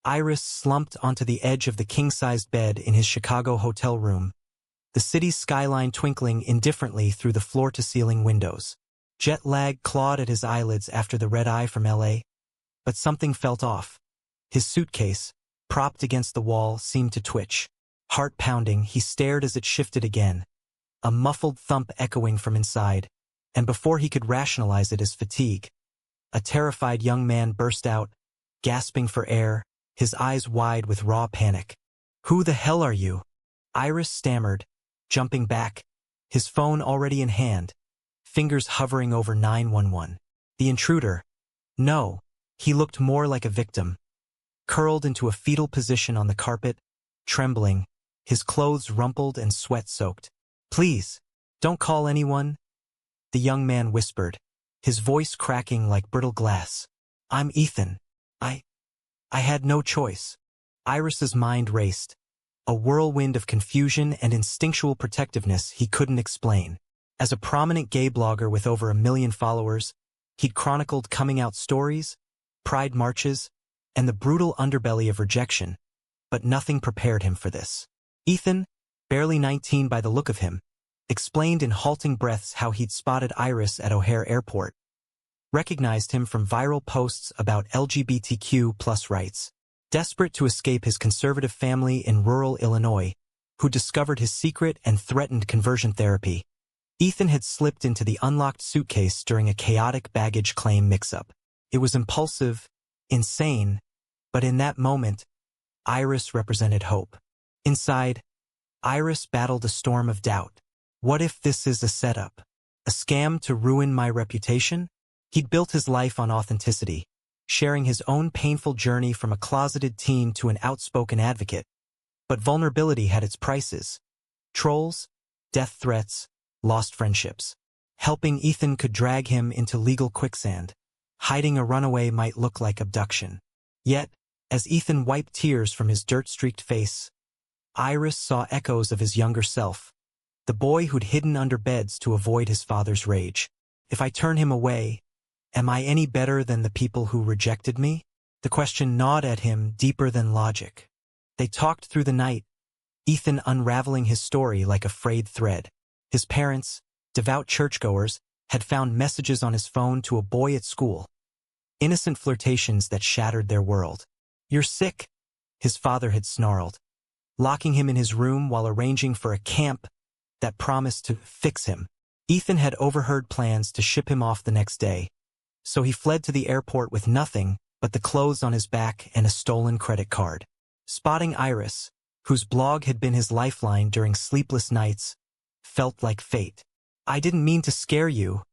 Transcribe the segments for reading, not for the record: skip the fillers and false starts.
Iris slumped onto the edge of the king-sized bed in his Chicago hotel room, the city's skyline twinkling indifferently through the floor-to-ceiling windows. Jet lag clawed at his eyelids after the red-eye from L.A., but something felt off. His suitcase, propped against the wall, seemed to twitch. Heart pounding, he stared as it shifted again, a muffled thump echoing from inside, and before he could rationalize it as fatigue, a terrified young man burst out, gasping for air, his eyes wide with raw panic. "Who the hell are you?" Iris stammered, jumping back, his phone already in hand, fingers hovering over 911. The intruder? No, he looked more like a victim, curled into a fetal position on the carpet, trembling, his clothes rumpled and sweat-soaked. "Please, don't call anyone," the young man whispered, his voice cracking like brittle glass. "I'm Ethan. I had no choice." Iris's mind raced, a whirlwind of confusion and instinctual protectiveness he couldn't explain. As a prominent gay blogger with over 1 million followers, he'd chronicled coming-out stories, pride marches, and the brutal underbelly of rejection, but nothing prepared him for this. Ethan, barely 19 by the look of him, explained in halting breaths how he'd spotted Iris at O'Hare Airport, recognized him from viral posts about LGBTQ+ rights, desperate to escape his conservative family in rural Illinois, who discovered his secret and threatened conversion therapy. Ethan had slipped into the unlocked suitcase during a chaotic baggage claim mix-up. It was impulsive, insane, but in that moment, Iris represented hope. Inside, Iris battled a storm of doubt. What if this is a setup? A scam to ruin my reputation? He'd built his life on authenticity, sharing his own painful journey from a closeted teen to an outspoken advocate. But vulnerability had its prices. Trolls, death threats, lost friendships. Helping Ethan could drag him into legal quicksand. Hiding a runaway might look like abduction. Yet, as Ethan wiped tears from his dirt-streaked face, Iris saw echoes of his younger self, the boy who'd hidden under beds to avoid his father's rage. If I turn him away, am I any better than the people who rejected me? The question gnawed at him deeper than logic. They talked through the night, Ethan unraveling his story like a frayed thread. His parents, devout churchgoers, had found messages on his phone to a boy at school. Innocent flirtations that shattered their world. "You're sick," his father had snarled, locking him in his room while arranging for a camp that promised to fix him. Ethan had overheard plans to ship him off the next day, so he fled to the airport with nothing but the clothes on his back and a stolen credit card. Spotting Iris, whose blog had been his lifeline during sleepless nights, felt like fate. "I didn't mean to scare you,"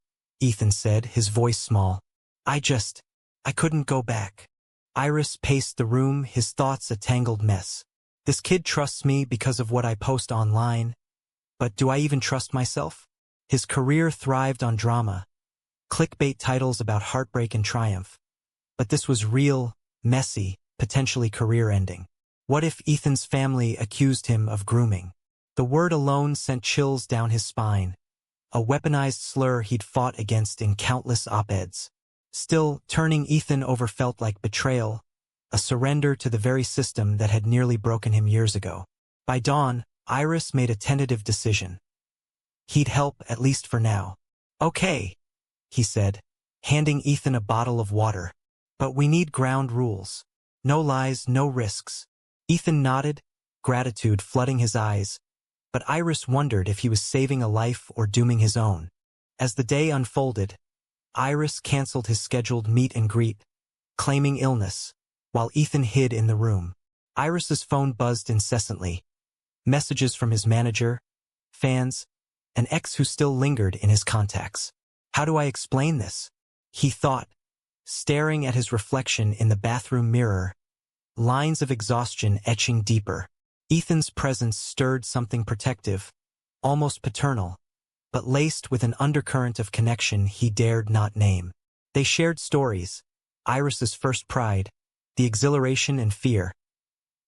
Ethan said, his voice small. I couldn't go back." Iris paced the room, his thoughts a tangled mess. "This kid trusts me because of what I post online, but do I even trust myself?" His career thrived on drama, clickbait titles about heartbreak and triumph. But this was real, messy, potentially career-ending. What if Ethan's family accused him of grooming? The word alone sent chills down his spine, a weaponized slur he'd fought against in countless op-eds. Still, turning Ethan over felt like betrayal, a surrender to the very system that had nearly broken him years ago. By dawn, Iris made a tentative decision. He'd help, at least for now. "Okay," he said, handing Ethan a bottle of water. "But we need ground rules. No lies, no risks." Ethan nodded, gratitude flooding his eyes, but Iris wondered if he was saving a life or dooming his own. As the day unfolded, Iris canceled his scheduled meet and greet, claiming illness, while Ethan hid in the room. Iris's phone buzzed incessantly. Messages from his manager, fans, an ex who still lingered in his contacts. How do I explain this? He thought, staring at his reflection in the bathroom mirror, lines of exhaustion etching deeper. Ethan's presence stirred something protective, almost paternal, but laced with an undercurrent of connection he dared not name. They shared stories, Iris's first pride, the exhilaration and fear,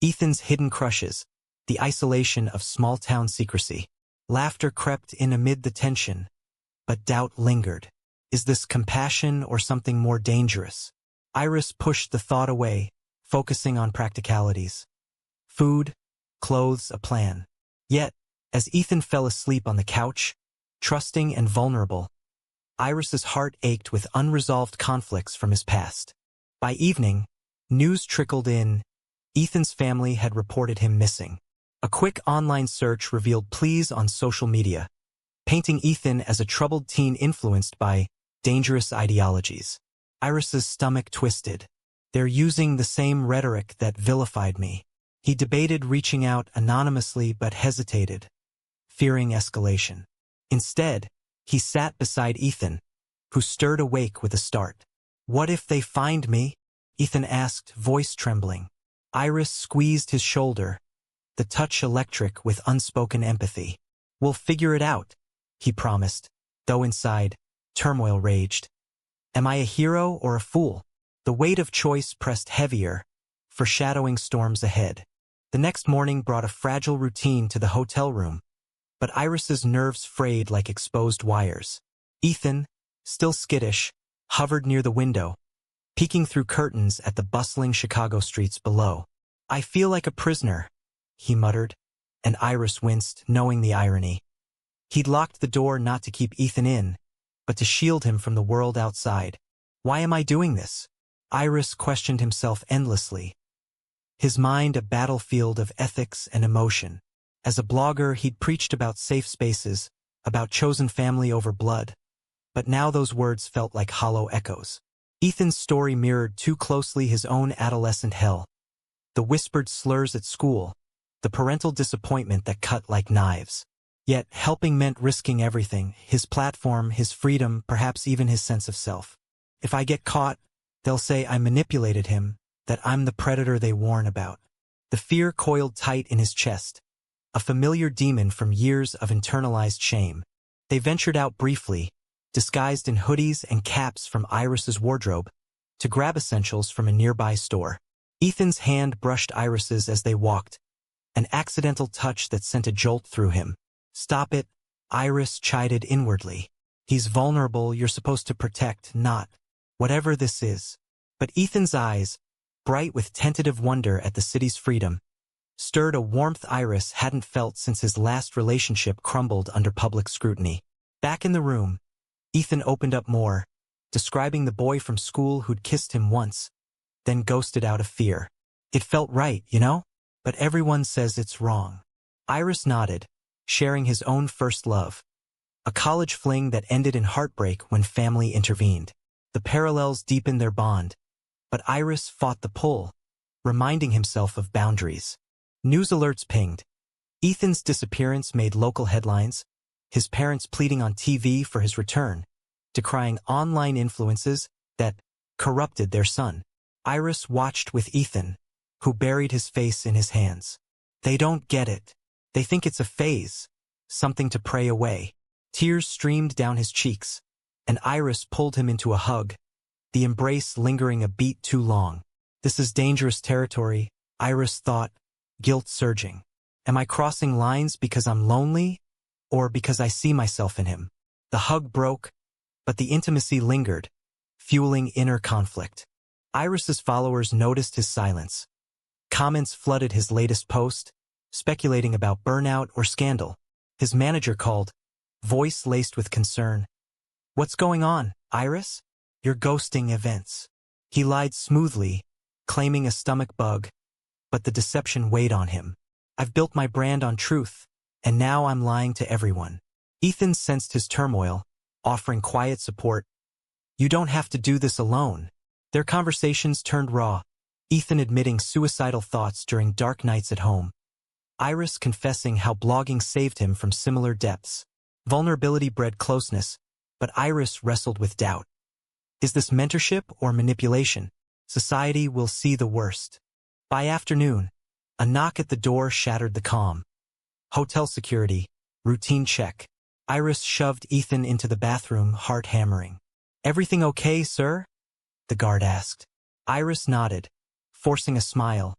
Ethan's hidden crushes, the isolation of small-town secrecy. Laughter crept in amid the tension, but doubt lingered. Is this compassion or something more dangerous? Iris pushed the thought away, focusing on practicalities. Food, clothes, a plan. Yet, as Ethan fell asleep on the couch, trusting and vulnerable, Iris's heart ached with unresolved conflicts from his past. By evening, news trickled in. Ethan's family had reported him missing. A quick online search revealed pleas on social media, painting Ethan as a troubled teen influenced by dangerous ideologies. Iris's stomach twisted. They're using the same rhetoric that vilified me. He debated reaching out anonymously but hesitated, fearing escalation. Instead, he sat beside Ethan, who stirred awake with a start. "What if they find me?" Ethan asked, voice trembling. Iris squeezed his shoulder, the touch electric with unspoken empathy. "We'll figure it out," he promised, though inside, turmoil raged. Am I a hero or a fool? The weight of choice pressed heavier, foreshadowing storms ahead. The next morning brought a fragile routine to the hotel room, but Iris's nerves frayed like exposed wires. Ethan, still skittish, hovered near the window, peeking through curtains at the bustling Chicago streets below. "I feel like a prisoner," he muttered, and Iris winced, knowing the irony. He'd locked the door not to keep Ethan in, but to shield him from the world outside. Why am I doing this? Iris questioned himself endlessly, his mind a battlefield of ethics and emotion. As a blogger, he'd preached about safe spaces, about chosen family over blood. But now those words felt like hollow echoes. Ethan's story mirrored too closely his own adolescent hell. The whispered slurs at school, the parental disappointment that cut like knives. Yet helping meant risking everything, his platform, his freedom, perhaps even his sense of self. If I get caught, they'll say I manipulated him, that I'm the predator they warn about. The fear coiled tight in his chest, a familiar demon from years of internalized shame. They ventured out briefly, disguised in hoodies and caps from Iris's wardrobe, to grab essentials from a nearby store. Ethan's hand brushed Iris's as they walked, an accidental touch that sent a jolt through him. "Stop it," Iris chided inwardly. "He's vulnerable, you're supposed to protect, not whatever this is." But Ethan's eyes, bright with tentative wonder at the city's freedom, stirred a warmth Iris hadn't felt since his last relationship crumbled under public scrutiny. Back in the room, Ethan opened up more, describing the boy from school who'd kissed him once, then ghosted out of fear. "It felt right, you know? But everyone says it's wrong." Iris nodded, sharing his own first love, a college fling that ended in heartbreak when family intervened. The parallels deepened their bond, but Iris fought the pull, reminding himself of boundaries. News alerts pinged. Ethan's disappearance made local headlines, his parents pleading on TV for his return, decrying online influences that corrupted their son. Iris watched with Ethan, who buried his face in his hands. They don't get it. They think it's a phase, something to pray away. Tears streamed down his cheeks, and Iris pulled him into a hug, the embrace lingering a beat too long. This is dangerous territory, Iris thought, guilt surging. Am I crossing lines because I'm lonely, or because I see myself in him? The hug broke, but the intimacy lingered, fueling inner conflict. Iris's followers noticed his silence. Comments flooded his latest post, speculating about burnout or scandal. His manager called, voice laced with concern. "What's going on, Iris? You're ghosting events." He lied smoothly, claiming a stomach bug, but the deception weighed on him. "I've built my brand on truth, and now I'm lying to everyone." Ethan sensed his turmoil, offering quiet support. "You don't have to do this alone." Their conversations turned raw, Ethan admitting suicidal thoughts during dark nights at home, Iris confessing how blogging saved him from similar depths. Vulnerability bred closeness, but Iris wrestled with doubt. Is this mentorship or manipulation? Society will see the worst. By afternoon, a knock at the door shattered the calm. Hotel security, routine check. Iris shoved Ethan into the bathroom, heart hammering. "Everything okay, sir?" the guard asked. Iris nodded, forcing a smile,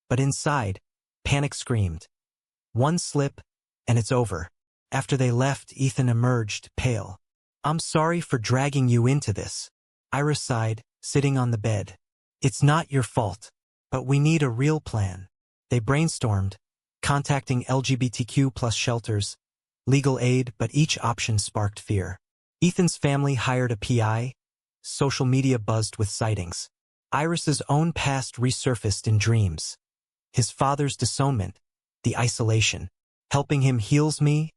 but inside, panic screamed. One slip, and it's over. After they left, Ethan emerged, pale. "I'm sorry for dragging you into this." Iris sighed, sitting on the bed. "It's not your fault." But we need a real plan. They brainstormed, contacting LGBTQ plus shelters, legal aid, but each option sparked fear. Ethan's family hired a PI, social media buzzed with sightings. Iris's own past resurfaced in dreams. His father's disownment, the isolation, helping him heals me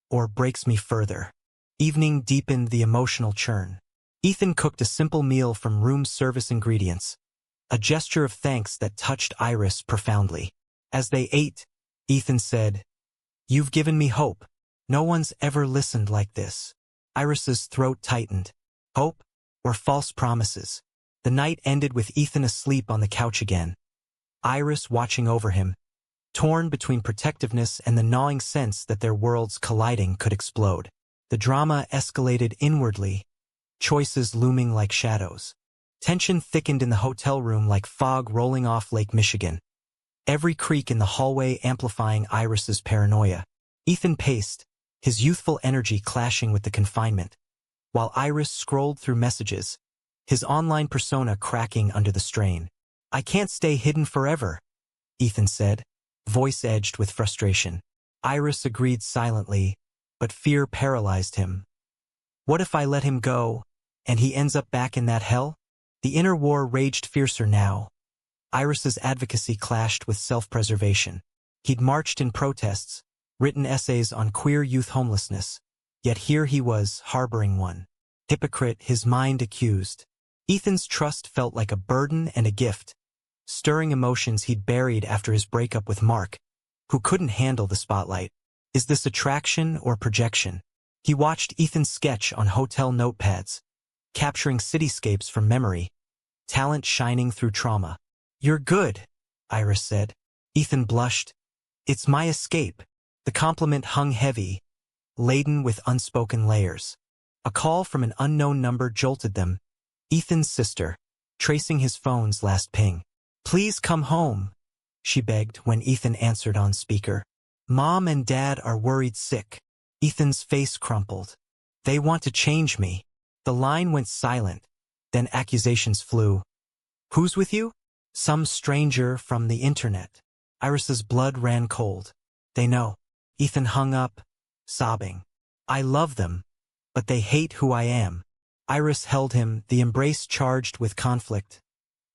or breaks me further. Evening deepened the emotional churn. Ethan cooked a simple meal from room service ingredients, a gesture of thanks that touched Iris profoundly. As they ate, Ethan said, "You've given me hope. No one's ever listened like this." Iris's throat tightened. Hope or false promises? The night ended with Ethan asleep on the couch again. Iris watching over him, torn between protectiveness and the gnawing sense that their worlds colliding could explode. The drama escalated inwardly, choices looming like shadows. Tension thickened in the hotel room like fog rolling off Lake Michigan. Every creak in the hallway amplifying Iris's paranoia. Ethan paced, his youthful energy clashing with the confinement, while Iris scrolled through messages, his online persona cracking under the strain. "I can't stay hidden forever," Ethan said, voice edged with frustration. Iris agreed silently, but fear paralyzed him. What if I let him go, and he ends up back in that hell? The inner war raged fiercer now. Iris's advocacy clashed with self-preservation. He'd marched in protests, written essays on queer youth homelessness, yet here he was, harboring one. Hypocrite, his mind accused. Ethan's trust felt like a burden and a gift, stirring emotions he'd buried after his breakup with Mark, who couldn't handle the spotlight. Is this attraction or projection? He watched Ethan sketch on hotel notepads, capturing cityscapes from memory, talent shining through trauma. "You're good," Iris said. Ethan blushed. "It's my escape." The compliment hung heavy, laden with unspoken layers. A call from an unknown number jolted them. Ethan's sister, tracing his phone's last ping. "Please come home," she begged when Ethan answered on speaker. "Mom and Dad are worried sick." Ethan's face crumpled. "They want to change me." The line went silent, then accusations flew. "Who's with you?" "Some stranger from the internet." Iris's blood ran cold. "They know." Ethan hung up, sobbing. "I love them, but they hate who I am." Iris held him, the embrace charged with conflict.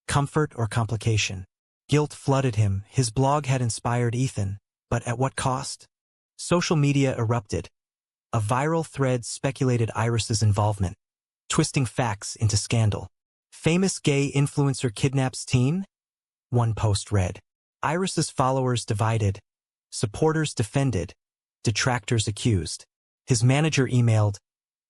Comfort or complication? Guilt flooded him. His blog had inspired Ethan, but at what cost? Social media erupted. A viral thread speculated Iris's involvement, twisting facts into scandal. "Famous gay influencer kidnaps teen?" One post read. Iris's followers divided, supporters defended, detractors accused. His manager emailed,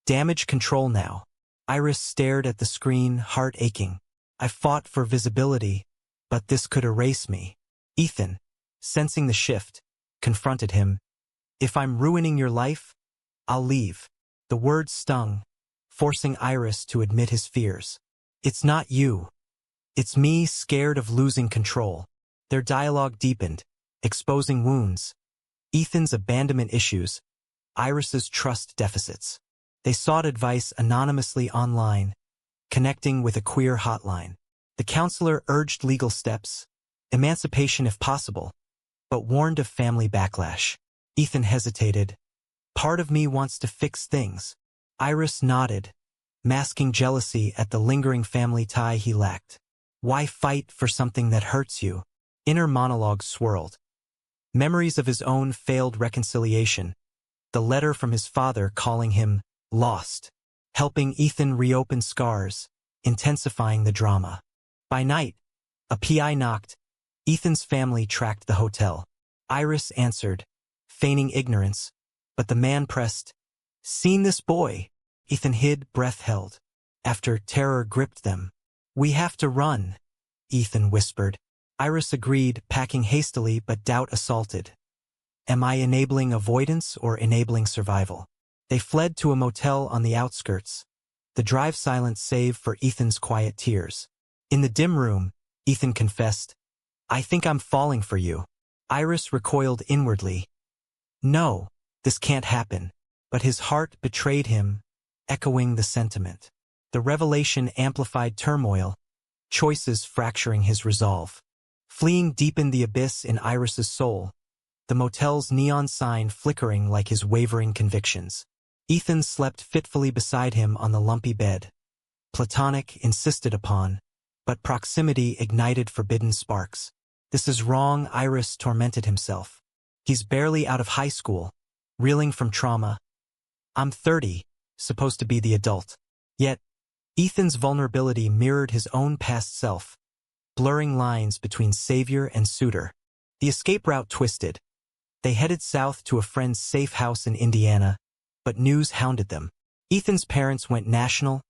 "Damage control now." Iris stared at the screen, heart aching. "I fought for visibility, but this could erase me." Ethan, sensing the shift, confronted him. "If I'm ruining your life, I'll leave." The words stung, forcing Iris to admit his fears. "It's not you. It's me, scared of losing control." Their dialogue deepened, exposing wounds. Ethan's abandonment issues, Iris's trust deficits. They sought advice anonymously online, connecting with a queer hotline. The counselor urged legal steps, emancipation if possible, but warned of family backlash. Ethan hesitated. "Part of me wants to fix things." Iris nodded, masking jealousy at the lingering family tie he lacked. "Why fight for something that hurts you?" Inner monologues swirled. Memories of his own failed reconciliation, the letter from his father calling him lost, helping Ethan reopen scars, intensifying the drama. By night, a PI knocked. Ethan's family tracked the hotel. Iris answered, feigning ignorance, but the man pressed, "Seen this boy?" Ethan hid, breath held. After terror gripped them. "We have to run," Ethan whispered. Iris agreed, packing hastily, but doubt assaulted. Am I enabling avoidance or enabling survival? They fled to a motel on the outskirts, the drive silence save for Ethan's quiet tears. In the dim room, Ethan confessed, "I think I'm falling for you." Iris recoiled inwardly. No, this can't happen. But his heart betrayed him, echoing the sentiment. The revelation amplified turmoil, choices fracturing his resolve. fleeing deep in the abyss in Iris's soul, the motel's neon sign flickering like his wavering convictions. Ethan slept fitfully beside him on the lumpy bed. Platonic, insisted upon, but proximity ignited forbidden sparks. This is wrong, Iris tormented himself. He's barely out of high school, reeling from trauma. I'm 30, supposed to be the adult. Yet, Ethan's vulnerability mirrored his own past self, blurring lines between savior and suitor. The escape route twisted. They headed south to a friend's safe house in Indiana, but news hounded them. Ethan's parents went national,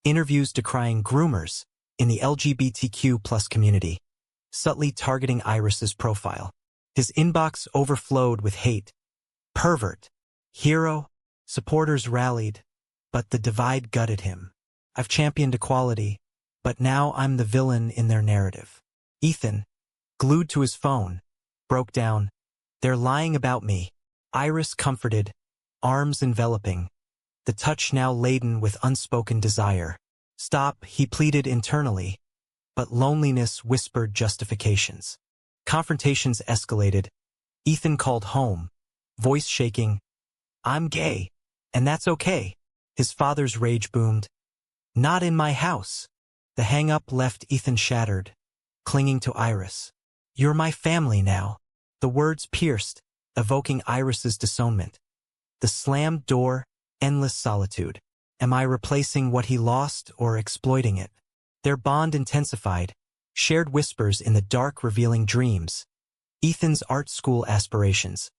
interviews decrying groomers in the LGBTQ+ community, subtly targeting Iris's profile. His inbox overflowed with hate. Pervert. Hero. Supporters rallied, but the divide gutted him. I've championed equality, but now I'm the villain in their narrative. Ethan, glued to his phone, broke down. They're lying about me. Iris comforted, arms enveloping, the touch now laden with unspoken desire. Stop, he pleaded internally, but loneliness whispered justifications. Confrontations escalated. Ethan called home, voice shaking. I'm gay, and that's okay. His father's rage boomed. Not in my house. The hang-up left Ethan shattered, clinging to Iris. You're my family now. The words pierced, evoking Iris's disownment. The slammed door, endless solitude. Am I replacing what he lost or exploiting it? Their bond intensified, shared whispers in the dark revealing dreams. Ethan's art school aspirations.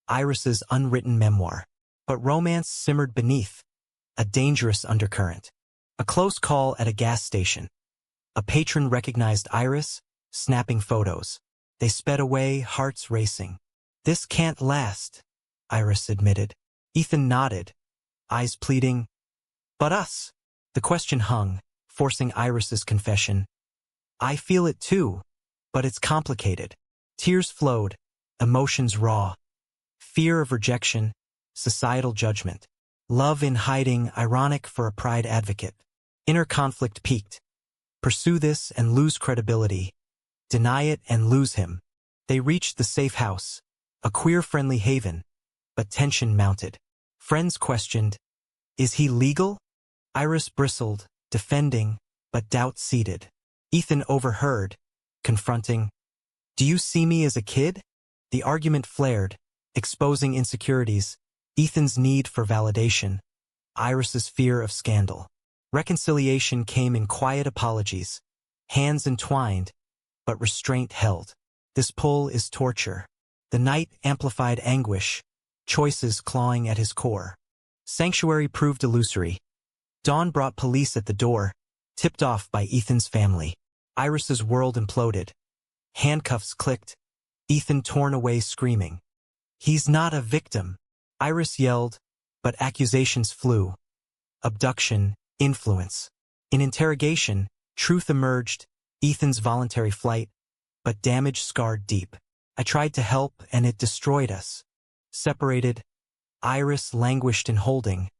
Iris's unwritten memoir. But romance simmered beneath, a dangerous undercurrent. A close call at a gas station. A patron recognized Iris, snapping photos. They sped away, hearts racing. This can't last, Iris admitted. Ethan nodded, eyes pleading. But us? The question hung, forcing Iris's confession. I feel it too, but it's complicated. Tears flowed, emotions raw. Fear of rejection, societal judgment. Love in hiding, ironic for a pride advocate. Inner conflict peaked. Pursue this and lose credibility. Deny it and lose him. They reached the safe house, a queer-friendly haven, but tension mounted. Friends questioned, is he legal? Iris bristled, defending, but doubt seeded. Ethan overheard, confronting, do you see me as a kid? The argument flared, exposing insecurities, Ethan's need for validation, Iris's fear of scandal. Reconciliation came in quiet apologies, hands entwined, but restraint held. This pull is torture. The night amplified anguish, choices clawing at his core. Sanctuary proved illusory. Dawn brought police at the door, tipped off by Ethan's family. Iris's world imploded. Handcuffs clicked, Ethan torn away screaming. He's not a victim, Iris yelled, but accusations flew. Abduction, influence. In interrogation, truth emerged, Ethan's voluntary flight, but damage scarred deep. I tried to help and it destroyed us. Separated, Iris languished in holding,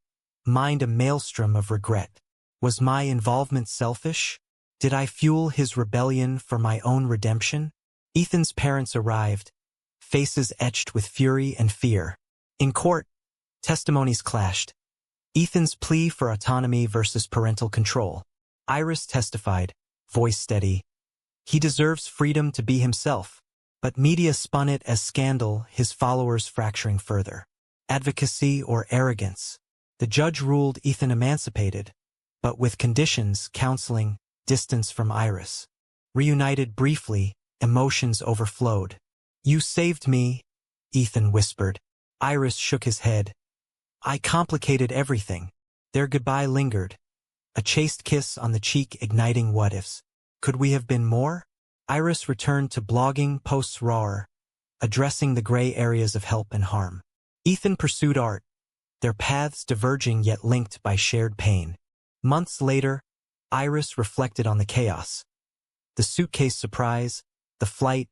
mind a maelstrom of regret. Was my involvement selfish? Did I fuel his rebellion for my own redemption? Ethan's parents arrived, faces etched with fury and fear. In court, testimonies clashed. Ethan's plea for autonomy versus parental control. Iris testified, voice steady. He deserves freedom to be himself. But media spun it as scandal, his followers fracturing further. Advocacy or arrogance. The judge ruled Ethan emancipated, but with conditions, counseling, distance from Iris. Reunited briefly, emotions overflowed. You saved me, Ethan whispered. Iris shook his head. I complicated everything. Their goodbye lingered. A chaste kiss on the cheek igniting what-ifs. Could we have been more? Iris returned to blogging posts rawer, addressing the gray areas of help and harm. Ethan pursued art, their paths diverging yet linked by shared pain. Months later, Iris reflected on the chaos. The suitcase surprise, the flight,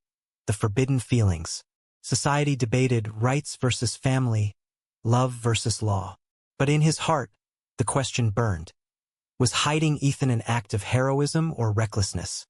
the forbidden feelings. Society debated rights versus family, love versus law. But in his heart, the question burned. Was hiding Ethan an act of heroism or recklessness?